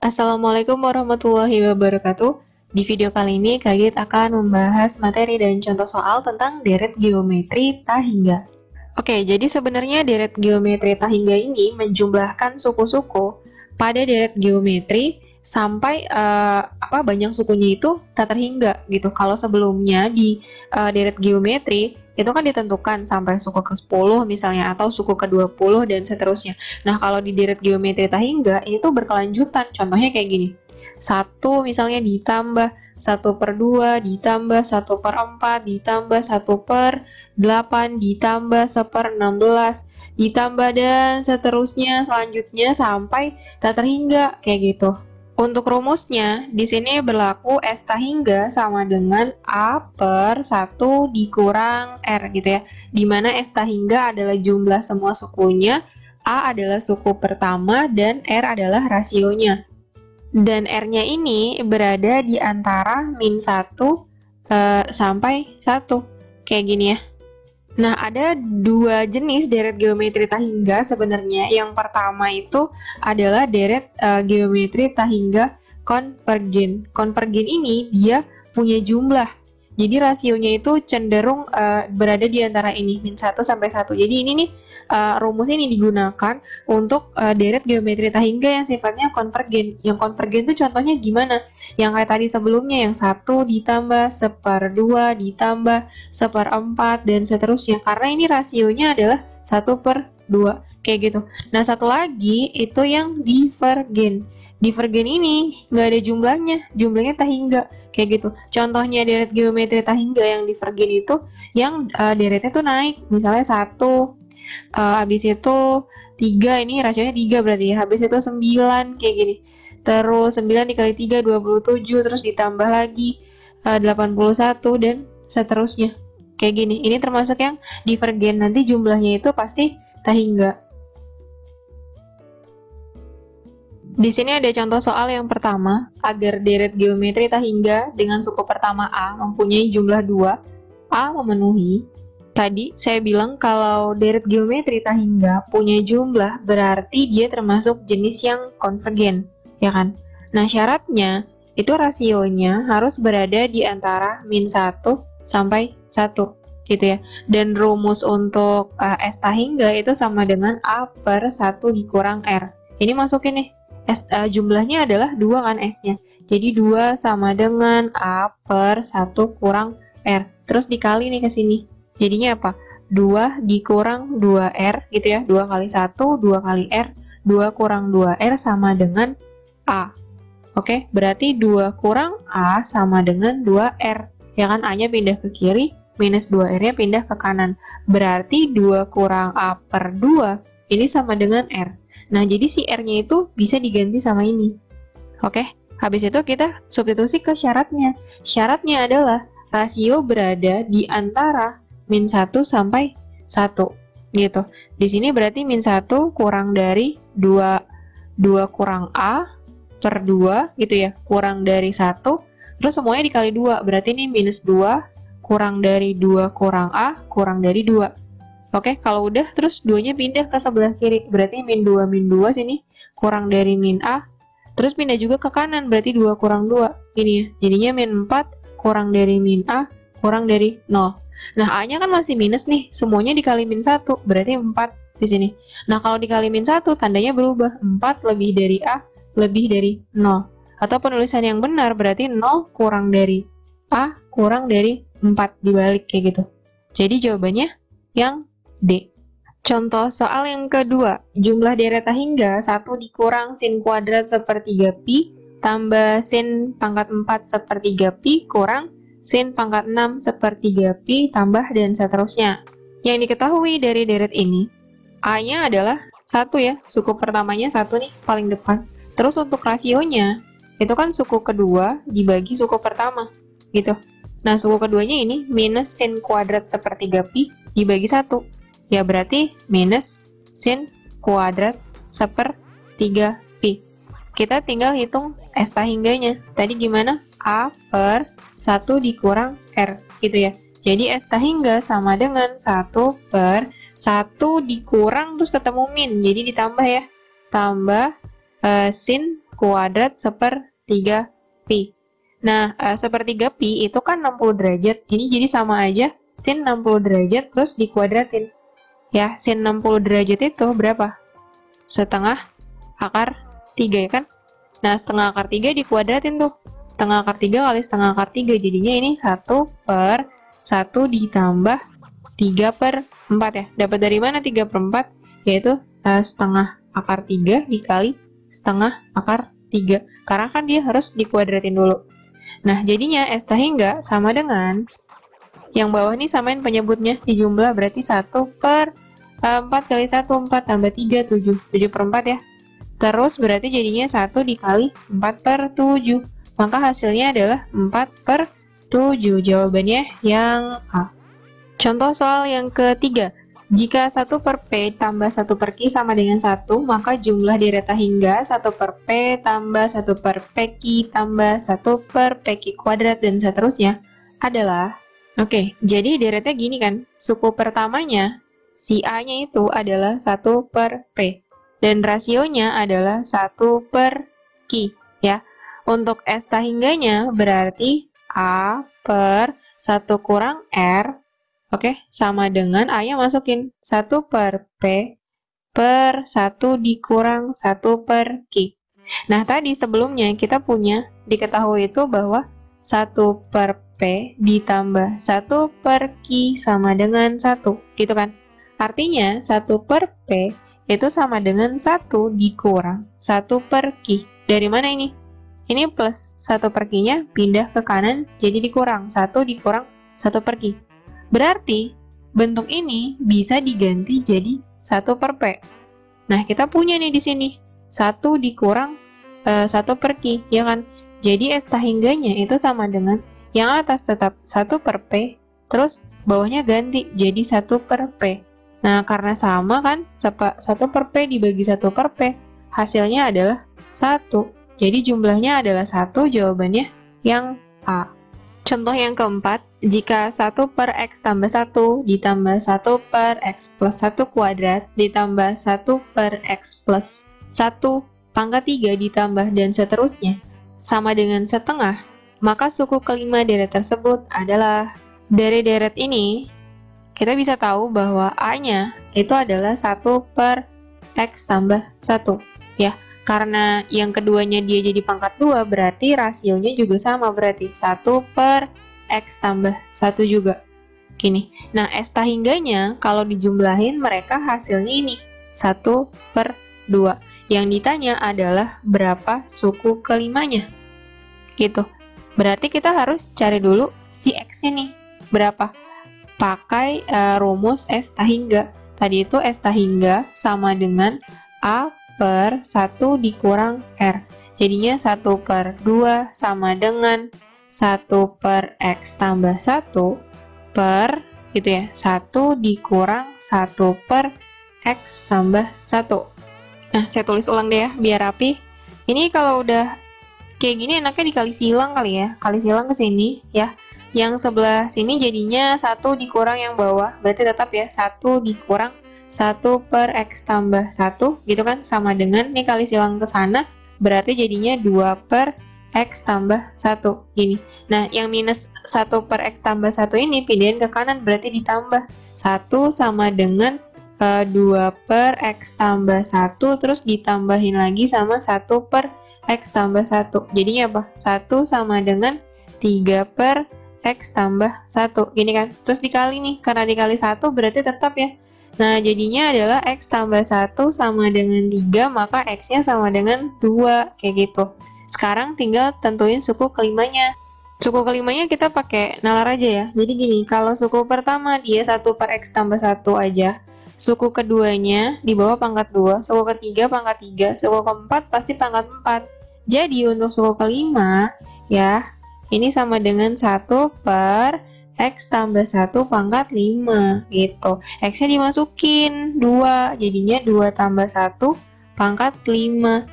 Assalamualaikum warahmatullahi wabarakatuh. Di video kali ini, Kak akan membahas materi dan contoh soal tentang deret geometri tahingga. Oke, jadi sebenarnya deret geometri tahingga ini menjumlahkan suku-suku pada deret geometri sampai banyak sukunya itu tak terhingga gitu. Kalau sebelumnya di deret geometri itu kan ditentukan sampai suku ke-10 misalnya atau suku ke-20 dan seterusnya. Nah, kalau di deret geometri tahingga ini tuh berkelanjutan. Contohnya kayak gini. 1 misalnya ditambah 1/2 ditambah 1/4 ditambah 1/8 ditambah 1/16 ditambah dan seterusnya selanjutnya sampai tak terhingga kayak gitu. Untuk rumusnya, di sini berlaku S tahingga sama dengan A/1 dikurang R gitu ya. Dimana S tahingga adalah jumlah semua sukunya, A adalah suku pertama, dan R adalah rasionya. Dan R-nya ini berada di antara -1 sampai 1. Kayak gini ya. Nah, ada dua jenis deret geometri tahingga sebenarnya. Yang pertama itu adalah deret geometri tahingga konvergen. Konvergen ini dia punya jumlah. Jadi rasionya itu cenderung berada di antara ini, -1 sampai 1. Jadi ini nih rumus ini digunakan untuk deret geometri tahingga yang sifatnya konvergen. Yang konvergen itu contohnya gimana? Yang kayak tadi sebelumnya, yang 1 ditambah 1/2 ditambah 1/4 dan seterusnya. Karena ini rasionya adalah 1/2 kayak gitu. Nah, satu lagi itu yang divergen. Divergen ini nggak ada jumlahnya tahingga kayak gitu. Contohnya deret geometri tahingga yang divergen itu yang deretnya tuh naik, misalnya 1, habis itu 3, ini rasionya 3 berarti ya, habis itu 9 kayak gini, terus 9 dikali 3 27, terus ditambah lagi 81 dan seterusnya kayak gini. Ini termasuk yang divergen, nanti jumlahnya itu pasti tahingga. Di sini ada contoh soal yang pertama. Agar deret geometri tahingga dengan suku pertama A mempunyai jumlah 2, A memenuhi. Tadi saya bilang kalau deret geometri tahingga punya jumlah berarti dia termasuk jenis yang konvergen, ya kan? Nah, syaratnya itu rasionya harus berada di antara -1 sampai 1 gitu ya. Dan rumus untuk S tahingga itu sama dengan A/1 dikurang R. Ini masukin nih. Jumlahnya adalah 2 kan S-nya. Jadi 2 sama dengan A/1 kurang R. Terus dikali nih ke sini. Jadinya apa? 2 dikurang 2R gitu ya. 2 kali 1, 2 kali R. 2 kurang 2R sama dengan A. Oke, berarti 2 kurang A sama dengan 2R. Ya kan, A-nya pindah ke kiri, minus 2R-nya pindah ke kanan. Berarti 2 kurang A/2 ini sama dengan R. Nah, jadi si R-nya itu bisa diganti sama ini. Oke, habis itu kita substitusi ke syaratnya. Syaratnya adalah rasio berada di antara -1 sampai 1 gitu. Di sini berarti -1 kurang dari 2 kurang A/2 gitu ya, kurang dari 1, terus semuanya dikali 2, berarti ini -2 kurang dari 2 kurang A kurang dari 2. Oke, kalau udah terus 2-nya pindah ke sebelah kiri, berarti -2 sini kurang dari -A, terus pindah juga ke kanan, berarti 2 kurang 2 gini ya, jadinya -4 kurang dari -A kurang dari 0. Nah, A-nya kan masih minus nih, semuanya dikali -1, berarti 4 di sini. Nah, kalau dikali -1, tandanya berubah, 4 lebih dari A, lebih dari 0. Atau penulisan yang benar, berarti 0 kurang dari A, kurang dari 4, dibalik kayak gitu. Jadi jawabannya yang D. Contoh soal yang kedua, jumlah deret tahingga 1 dikurang sin kuadrat 1/3 pi, tambah sin pangkat 4 1/3 pi, kurang sin pangkat 6 1/3 pi, tambah dan seterusnya. Yang diketahui dari deret ini, A-nya adalah 1 ya, suku pertamanya 1 nih, paling depan. Terus untuk rasionya, itu kan suku kedua dibagi suku pertama, gitu. Nah, suku keduanya ini minus sin kuadrat 1/3 pi dibagi 1. Ya berarti minus sin kuadrat 1/3 pi. Kita tinggal hitung S tahingganya. Tadi gimana? A/1 dikurang R gitu ya. Jadi S tahingga sama dengan 1/1 dikurang terus ketemu min. Jadi ditambah ya. Tambah sin kuadrat sepertiga pi. Nah, sepertiga pi itu kan 60 derajat. Ini jadi sama aja sin 60 derajat terus dikuadratin. Ya, sin 60 derajat itu berapa? Setengah akar 3 ya kan? Nah, setengah akar 3 dikuadratin tuh. Setengah akar 3 kali setengah akar 3. Jadinya ini 1/1 ditambah 3/4 ya. Dapat dari mana 3/4? Yaitu setengah akar 3 dikali setengah akar 3. Karena kan dia harus dikuadratin dulu. Nah, jadinya S hingga sama dengan yang bawah nih samain penyebutnya di jumlah, berarti 1/4 kali 1, 4 tambah 3, 7. 7/4 ya. Terus berarti jadinya 1 dikali 4/7. Maka hasilnya adalah 4/7. Jawabannya yang A. Contoh soal yang ketiga. Jika 1/P tambah 1/Q sama dengan 1, maka jumlah dereta hingga 1/P tambah 1/PQ tambah 1/PQ kuadrat dan seterusnya adalah... Oke, jadi deretnya gini kan. Suku pertamanya, si A-nya itu adalah 1/P. Dan rasionya adalah 1/Q. Ya. Untuk S hingganya berarti A/1 kurang R. Oke, sama dengan A-nya masukin 1/P per 1 dikurang 1/Q. Nah, tadi sebelumnya kita punya diketahui itu bahwa 1/P ditambah 1/Q sama dengan 1, gitu kan? Artinya 1/P itu sama dengan 1 dikurang 1/Q. Dari mana ini? Ini plus 1/Q-nya pindah ke kanan, jadi dikurang 1 dikurang 1/Q. Berarti bentuk ini bisa diganti jadi 1/P. Nah, kita punya nih di sini 1 dikurang 1/Q, ya kan? Jadi S hingganya itu sama dengan yang atas tetap 1/P, terus bawahnya ganti jadi 1/P. Nah, karena sama kan, 1/P dibagi 1/P, hasilnya adalah 1. Jadi jumlahnya adalah 1, jawabannya yang A. Contoh yang keempat, jika 1/X tambah 1 ditambah 1/X plus 1 kuadrat ditambah 1/X plus 1 pangkat 3 ditambah dan seterusnya sama dengan setengah, maka suku kelima deret tersebut adalah... Dari deret ini, kita bisa tahu bahwa A-nya itu adalah 1/X tambah 1. Ya, karena yang keduanya dia jadi pangkat 2, berarti rasionya juga sama, berarti 1/X tambah 1 juga. Gini. Nah, S hingganya kalau dijumlahin mereka hasilnya ini 1/2. Yang ditanya adalah berapa suku kelimanya. Gitu. Berarti kita harus cari dulu si X-nya nih. Berapa? Pakai rumus S hingga. Tadi itu S hingga sama dengan A/1 dikurang R. Jadinya 1/2 sama dengan 1/X tambah 1 per, gitu ya, 1 dikurang 1/X tambah 1. Nah, saya tulis ulang deh ya, biar rapi. Ini kalau udah kayak gini enaknya dikali silang kali ya. Kali silang ke sini ya. Yang sebelah sini jadinya 1 dikurang yang bawah. Berarti tetap ya, 1 dikurang 1/X tambah 1, gitu kan, sama dengan, nih kali silang ke sana, berarti jadinya 2/X tambah 1, gini. Nah, yang minus 1/X tambah 1 ini pindahin ke kanan, berarti ditambah 1 sama dengan 2/X tambah 1, terus ditambahin lagi sama 1/X tambah 1, jadinya apa? 1 sama dengan 3/X tambah 1, gini kan, terus dikali nih, karena dikali 1 berarti tetap ya. Nah, jadinya adalah X tambah 1 sama dengan 3, maka X-nya sama dengan 2, kayak gitu. Sekarang tinggal tentuin suku kelimanya. Suku kelimanya kita pakai nalar aja ya. Jadi gini, kalau suku pertama dia 1/X tambah 1 aja, suku keduanya di bawah pangkat 2, suku ketiga pangkat 3, suku keempat pasti pangkat 4. Jadi untuk suku kelima, ya, ini sama dengan 1/X tambah 1 pangkat 5, gitu. X-nya dimasukin 2, jadinya 2 tambah 1 pangkat 5.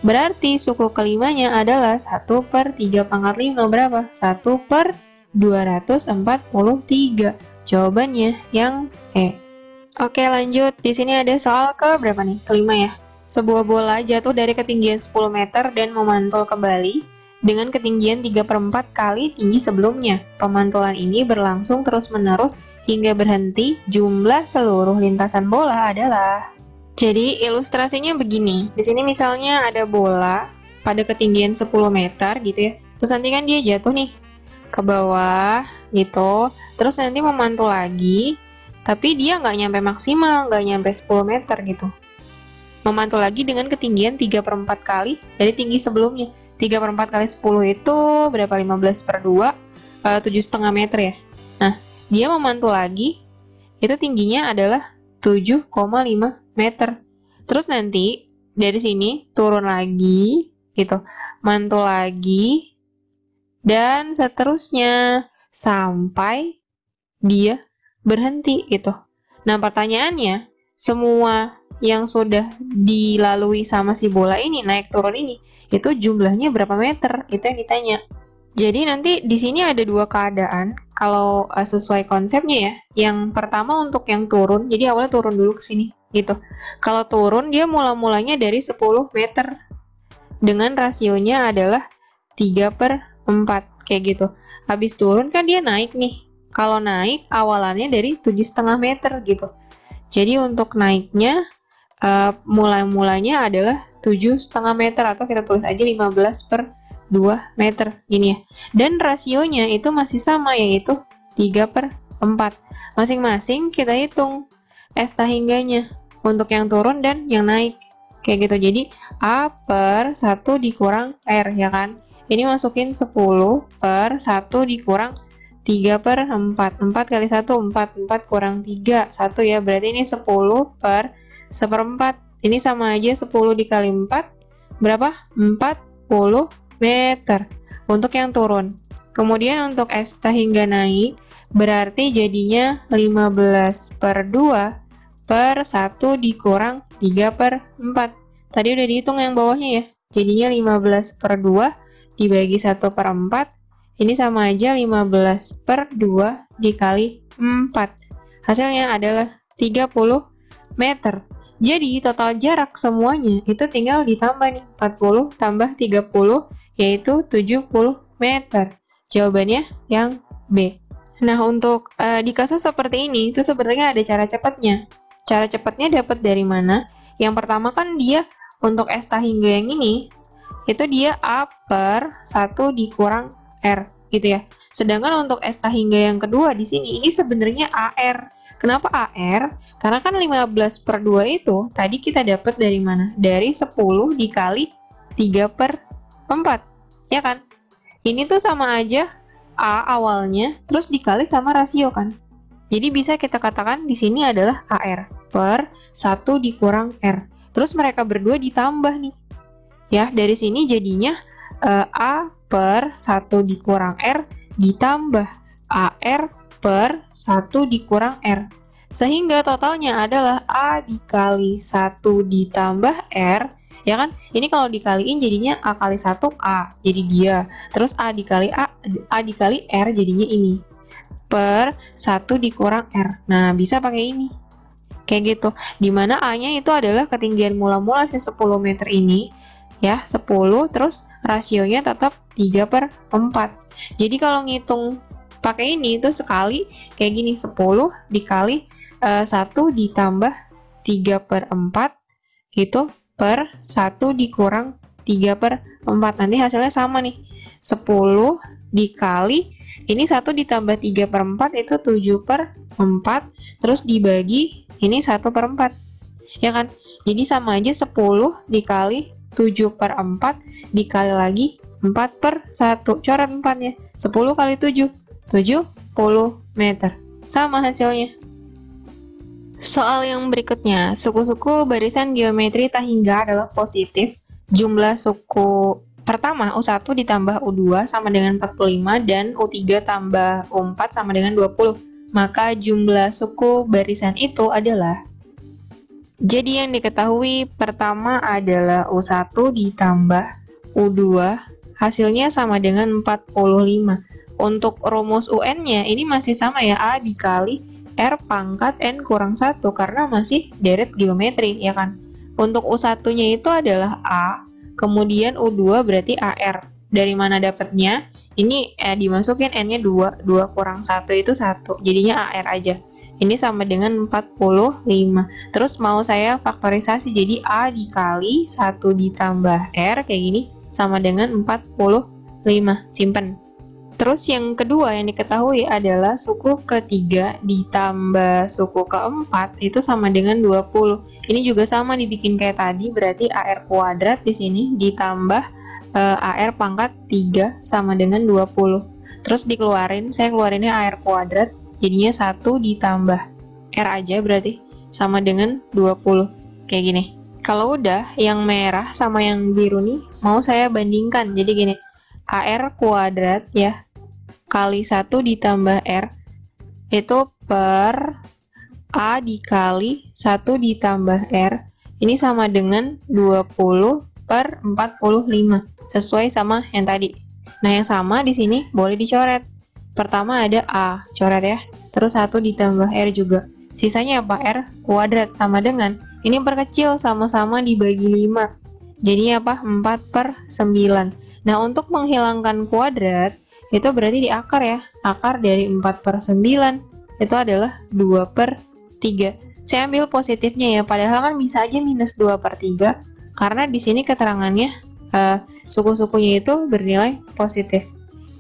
Berarti suku kelimanya adalah 1/3 pangkat 5, berapa? 1/243. Jawabannya yang E. Oke, lanjut. Di sini ada soal ke berapa nih? Kelima ya. sebuah bola jatuh dari ketinggian 10 meter dan memantul kembali dengan ketinggian 3/4 kali tinggi sebelumnya. Pemantulan ini berlangsung terus-menerus hingga berhenti. Jumlah seluruh lintasan bola adalah... Jadi ilustrasinya begini. Di sini misalnya ada bola pada ketinggian 10 meter gitu ya. Terus nanti kan dia jatuh nih ke bawah gitu. Terus nanti memantul lagi, tapi dia nggak nyampe maksimal, nggak nyampe 10 meter gitu. Memantul lagi dengan ketinggian 3/4 kali dari tinggi sebelumnya. 3/4 kali 10 itu berapa? 15/2, 7,5 meter ya. Nah, dia memantul lagi, itu tingginya adalah 7,5 meter. Terus nanti dari sini turun lagi gitu, mantul lagi, dan seterusnya sampai dia berhenti gitu. Nah, pertanyaannya, semua yang sudah dilalui sama si bola ini, naik turun ini, itu jumlahnya berapa meter? Itu yang ditanya. Jadi nanti di sini ada dua keadaan kalau sesuai konsepnya ya. Yang pertama untuk yang turun, jadi awalnya turun dulu ke sini gitu. Kalau turun dia mulanya dari 10 meter dengan rasionya adalah 3/4 kayak gitu. Habis turun kan dia naik nih. Kalau naik awalannya dari 7,5 meter gitu. Jadi untuk naiknya mulanya adalah 7,5 meter, atau kita tulis aja 15/2 meter gini ya. Dan rasionya itu masih sama, yaitu 3/4. Masing-masing kita hitung S tahingganya untuk yang turun dan yang naik kayak gitu. Jadi A/1 dikurang R ya kan. Ini masukin 10/1 dikurang 3/4. 4 kali 1 4, 4 kurang 3 1 ya, berarti ini 10/1/4. Ini sama aja 10 dikali 4 berapa? 40 meter untuk yang turun. Kemudian untuk S tahingga naik berarti jadinya 15/2/1 dikurang 3/4. Tadi udah dihitung yang bawahnya ya. Jadinya 15/2 dibagi 1/4. Ini sama aja 15/2 dikali 4. Hasilnya adalah 30 meter. Jadi total jarak semuanya itu tinggal ditambah nih. 40 tambah 30 yaitu 70 meter. Jawabannya yang B. Nah, untuk di kasus seperti ini itu sebenarnya ada cara cepatnya. Cara cepatnya dapat dari mana? Yang pertama kan dia untuk S tahingga yang ini itu dia A/1 dikurang R gitu ya. Sedangkan untuk S tahingga yang kedua di sini ini sebenarnya AR. Kenapa AR? Karena kan 15/2 itu tadi kita dapat dari mana? Dari 10 dikali 3/4 ya kan? Ini tuh sama aja A awalnya terus dikali sama rasio kan. Jadi bisa kita katakan di sini adalah AR per 1 dikurang R. Terus mereka berdua ditambah nih. Ya, dari sini jadinya A/1 dikurang R ditambah AR per 1 dikurang R. Sehingga totalnya adalah A dikali 1 ditambah R. Ya kan? Ini kalau dikaliin jadinya A kali 1 A. Jadi dia. Terus A dikali R jadinya ini. Per 1 dikurang R. Nah, bisa pakai ini. Kayak gitu. Dimana A-nya itu adalah ketinggian mula-mula si 10 meter ini. Ya, 10. Terus rasionya tetap 3/4. Jadi kalau ngitung pakai ini itu sekali kayak gini. 10 dikali 1 ditambah 3/4 gitu per 1 dikurang 3/4. Nanti hasilnya sama nih. 10 dikali ini 1 ditambah 3/4 itu 7/4, terus dibagi ini 1/4 ya kan. Jadi sama aja 10 dikali 7/4 dikali lagi 4/1. Coret 4-nya. 10 kali 7 70 meter. Sama hasilnya. Soal yang berikutnya, suku-suku barisan geometri tahingga adalah positif. Jumlah suku pertama U1 ditambah U2 sama dengan 45 dan U3 tambah U4 sama dengan 20. Maka jumlah suku barisan itu adalah... Jadi yang diketahui pertama adalah U1 ditambah U2, hasilnya sama dengan 45. Untuk rumus UN-nya ini masih sama ya, A dikali R pangkat N kurang 1 karena masih deret geometri ya kan. Untuk U1-nya itu adalah A, kemudian U2 berarti AR. Dari mana dapatnya? Ini dimasukin N-nya 2, 2 kurang 1 itu 1, jadinya AR aja. Ini sama dengan 45. Terus mau saya faktorisasi, jadi A dikali 1 ditambah R kayak gini sama dengan 45. Simpen. Terus yang kedua yang diketahui adalah suku ketiga ditambah suku keempat itu sama dengan 20. Ini juga sama dibikin kayak tadi, berarti AR kuadrat di sini ditambah AR pangkat 3 sama dengan 20. Terus dikeluarin, saya keluarinnya AR kuadrat, jadinya 1 ditambah R aja berarti sama dengan 20. Kayak gini. Kalau udah, yang merah sama yang biru nih mau saya bandingkan. Jadi gini, AR kuadrat ya kali 1 ditambah R itu per A dikali 1 ditambah R ini sama dengan 20 per 45 sesuai sama yang tadi. Nah yang sama di sini boleh dicoret. Pertama ada A, coret ya. Terus 1 ditambah R juga. Sisanya apa? R kuadrat sama dengan, ini perkecil sama-sama dibagi 5. Jadinya apa? 4 per 9. Nah untuk menghilangkan kuadrat itu berarti di akar ya. Akar dari 4 per 9 itu adalah 2 per 3. Saya ambil positifnya ya, padahal kan bisa aja minus 2 per 3 karena di sini keterangannya suku-sukunya itu bernilai positif.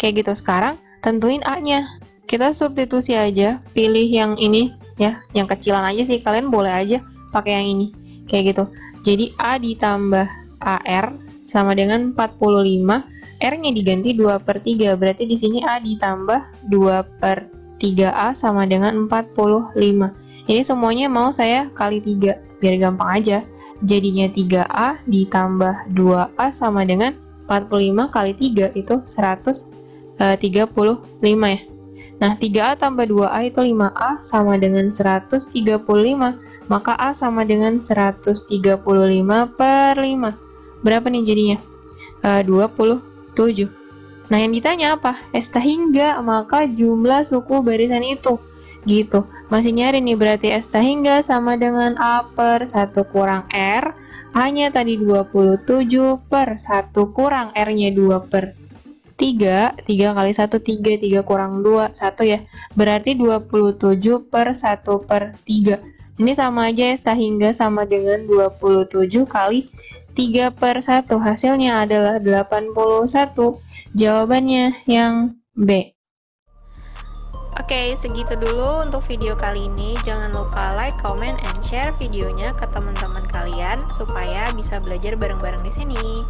Kayak gitu. Sekarang tentuin A-nya. Kita substitusi aja, pilih yang ini ya, yang kecilan aja sih, kalian boleh aja pakai yang ini. Kayak gitu. Jadi A ditambah AR sama dengan 45. R-nya diganti 2 per 3, berarti di sini A ditambah 2 per 3A sama dengan 45. Ini semuanya mau saya kali 3, biar gampang aja. Jadinya 3A ditambah 2A sama dengan 45 kali 3, itu 135 ya. Nah, 3A tambah 2A itu 5A sama dengan 135, maka A sama dengan 135 per 5. Berapa nih jadinya? 27. Nah yang ditanya apa? S hingga, maka jumlah suku barisan itu gitu. Masih nyari nih, berarti S hingga sama dengan A per 1 kurang R. A-nya tadi 27 per 1 kurang R-nya 2 per 3. 3 kali 1 3, 3 kurang 2 1 ya. Berarti 27 per 1 per 3. Ini sama aja, S hingga sama dengan 27 kali 3 per 1, hasilnya adalah 81. Jawabannya yang B. Oke, segitu dulu untuk video kali ini. Jangan lupa like, comment, and share videonya ke teman-teman kalian supaya bisa belajar bareng-bareng di sini.